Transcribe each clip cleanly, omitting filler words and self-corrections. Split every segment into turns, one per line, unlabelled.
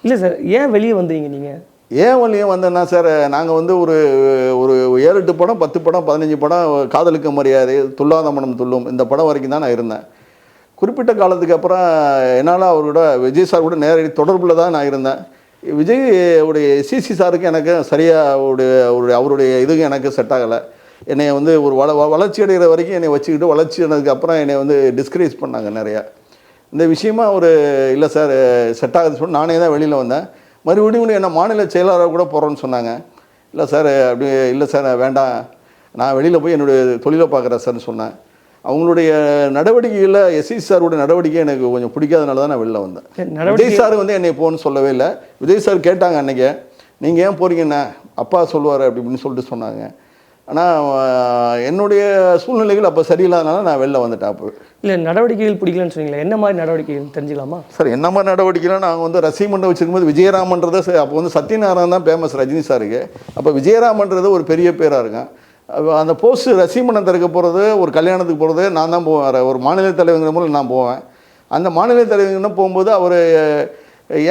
இல்லை சார், ஏன் வெளியே வந்தீங்க நீங்கள்?
ஏன் வெளியே வந்தேன்னா சார், நாங்கள் வந்து ஒரு ஒரு 7-8 படம் 10 படம் 15 படம் காதலுக்கு மரியாதை, துள்ளாத மனம் துள்ளும், இந்த படம் வரைக்கும் தான் நான் இருந்தேன். குறிப்பிட்ட காலத்துக்கு அப்புறம் என்னால் அவரோட விஜய் சார் கூட நேரடி தொடர்பில் தான் நான் இருந்தேன். விஜய் உடைய சிசி சாருக்கு எனக்கு சரியாக அவருடைய இதுக்கு எனக்கு செட் ஆகலை. என்னை வந்து ஒரு வளர்ச்சி அடைகிற வரைக்கும் என்னை வச்சுக்கிட்டு வளர்ச்சி ஆனதுக்கப்புறம் என்னை வந்து டிஸ்கரேஜ் பண்ணாங்க நிறையா. இந்த விஷயமா ஒரு இல்லை சார் செட் ஆகுதுன்னு சொல்லி நானே தான் வெளியில் வந்தேன். மறுபடியும் என்ன மாநில செயலாளராக கூட போகிறோன்னு சொன்னாங்க. இல்லை சார் அப்படி இல்லை சார் வேண்டாம், நான் வெளியில் போய் என்னுடைய தொழிலை பார்க்குறேன் சார்னு சொன்னேன். அவங்களுடைய நடவடிக்கைகளில் எஸ்சி சாரோட நடவடிக்கை எனக்கு கொஞ்சம் பிடிக்காதனால தான் நான் வெளில வந்தேன். விஜய் சார் வந்து என்னை போகணுன்னு சொல்லவே இல்லை. விஜய் சார் கேட்டாங்க அன்றைக்கி, நீங்கள் ஏன் போகிறீங்கண்ணா, அப்பா சொல்லுவார் அப்படி இப்படின்னு சொல்லிட்டு சொன்னாங்க. ஆனால் என்னுடைய சூழ்நிலைகள் அப்போ சரியில்லாதனால நான் வெளில வந்துட்டேன். அப்போ
இல்லை நடவடிக்கைகள் பிடிக்கலன்னு சொன்னீங்களா, என்ன மாதிரி நடவடிக்கைகள் தெரிஞ்சுக்கலாமா
சார்? என்ன மாதிரி நடவடிக்கைலாம் நாங்கள் வந்து ரசிகமன்றம் வச்சுருக்கும்போது விஜயராமன்றதை அப்போ வந்து சத்யநாராயணன் தான் ஃபேமஸ் ரஜினி சாருக்கு. அப்போ விஜயராமன்றது ஒரு பெரிய பேராக இருக்கும். அந்த போஸ்ட் ரசிகமன்றம் திறக்க போகிறது, ஒரு கல்யாணத்துக்கு போகிறது நான் தான் போவேன். ஒரு மாநில தலைவங்கிற மூலம் நான் போவேன். அந்த மாநில தலைவர்னு போகும்போது அவர்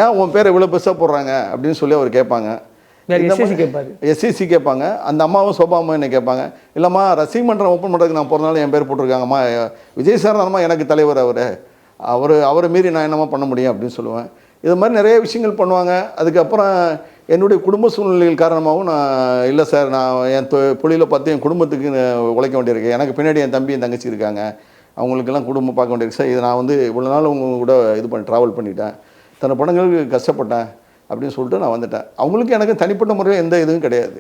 ஏன் உன் பேரை இவ்வளோ பெருசாக போடுறாங்க அப்படின்னு சொல்லி அவர் கேட்பாங்க. எஸ்சிசி கேட்பாங்க. அந்த அம்மாவும் சோபாவும் என்னை கேட்பாங்க, இல்லைம்மா ரசிகமன்றம் ஓப்பன் பண்ணுறதுக்கு நான் போகிறதுனால என் பேர் போட்டிருக்காங்கம்மா, விஜய் சார் தானம்மா எனக்கு தலைவர், அவரை மீறி நான் என்னம்மா பண்ண முடியும் அப்படின்னு சொல்லுவேன். இது மாதிரி நிறைய விஷயங்கள் பண்ணுவாங்க. அதுக்கப்புறம் என்னுடைய குடும்ப சூழ்நிலைகள் காரணமாகவும் நான் இல்லை சார், நான் என் தொழிலை பார்த்து என் குடும்பத்துக்கு உழைக்க வேண்டியிருக்கு, எனக்கு பின்னாடி என் தம்பி என் தங்கச்சி இருக்காங்க, அவங்களுக்கெல்லாம் குடும்பம் பார்க்க வேண்டியிருக்கு சார், இது நான் வந்து இவ்வளோ நாள் உங்க கூட இது பண்ணி ட்ராவல் பண்ணிட்டேன், தன்னை படங்களுக்கு கஷ்டப்பட்டேன் அப்படின்னு சொல்லிட்டு நான் வந்துட்டேன். அவங்களுக்கு எனக்கு தனிப்பட்ட முறையில் எந்த இதுவும் கிடையாது.